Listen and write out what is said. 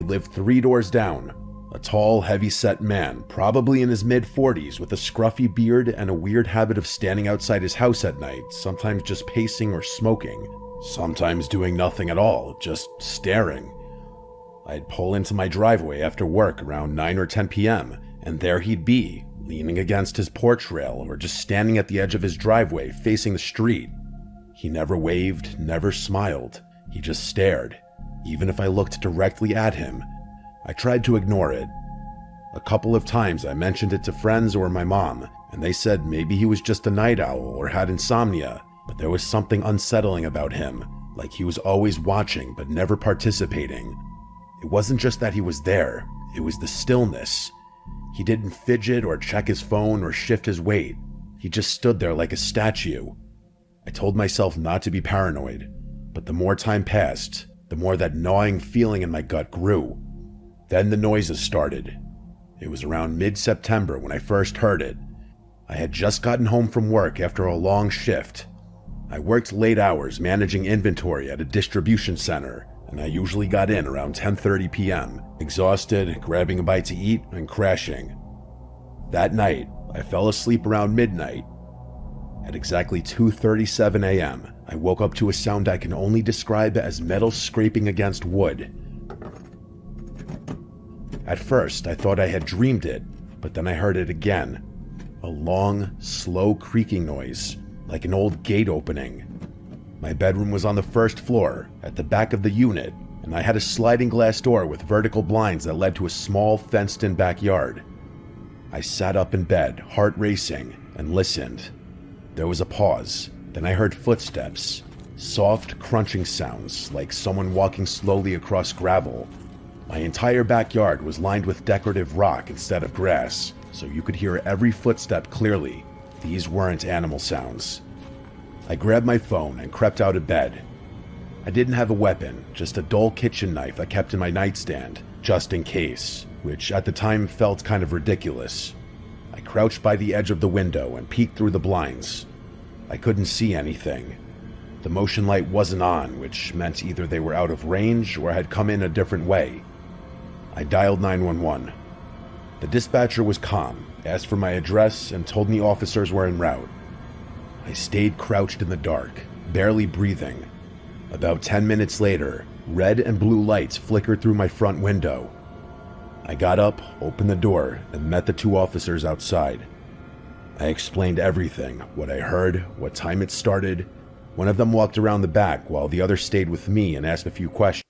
lived 3 doors down. A tall, heavy-set man, probably in his mid-40s, with a scruffy beard and a weird habit of standing outside his house at night, sometimes just pacing or smoking, sometimes doing nothing at all, just staring. I'd pull into my driveway after work around 9 or 10 p.m., and there he'd be, leaning against his porch rail or just standing at the edge of his driveway facing the street. He never waved, never smiled. He just stared. Even if I looked directly at him, I tried to ignore it. A couple of times I mentioned it to friends or my mom, and they said maybe he was just a night owl or had insomnia, but there was something unsettling about him, like he was always watching but never participating. It wasn't just that he was there, it was the stillness. He didn't fidget or check his phone or shift his weight. He just stood there like a statue. I told myself not to be paranoid, but the more time passed, the more that gnawing feeling in my gut grew. Then the noises started. It was around mid-September when I first heard it. I had just gotten home from work after a long shift. I worked late hours managing inventory at a distribution center, and I usually got in around 10:30 p.m., exhausted, grabbing a bite to eat, and crashing. That night, I fell asleep around midnight. At exactly 2:37 a.m., I woke up to a sound I can only describe as metal scraping against wood. At first, I thought I had dreamed it, but then I heard it again. A long, slow creaking noise, like an old gate opening. My bedroom was on the first floor, at the back of the unit, and I had a sliding glass door with vertical blinds that led to a small, fenced-in backyard. I sat up in bed, heart racing, and listened. There was a pause. Then I heard footsteps, soft, crunching sounds, like someone walking slowly across gravel. My entire backyard was lined with decorative rock instead of grass, so you could hear every footstep clearly. These weren't animal sounds. I grabbed my phone and crept out of bed. I didn't have a weapon, just a dull kitchen knife I kept in my nightstand, just in case, which at the time felt kind of ridiculous. I crouched by the edge of the window and peeked through the blinds. I couldn't see anything. The motion light wasn't on, which meant either they were out of range or had come in a different way. I dialed 911. The dispatcher was calm, asked for my address, and told me officers were en route. I stayed crouched in the dark, barely breathing. About 10 minutes later, red and blue lights flickered through my front window. I got up, opened the door, and met the 2 officers outside. I explained everything, what I heard, what time it started. One of them walked around the back while the other stayed with me and asked a few questions.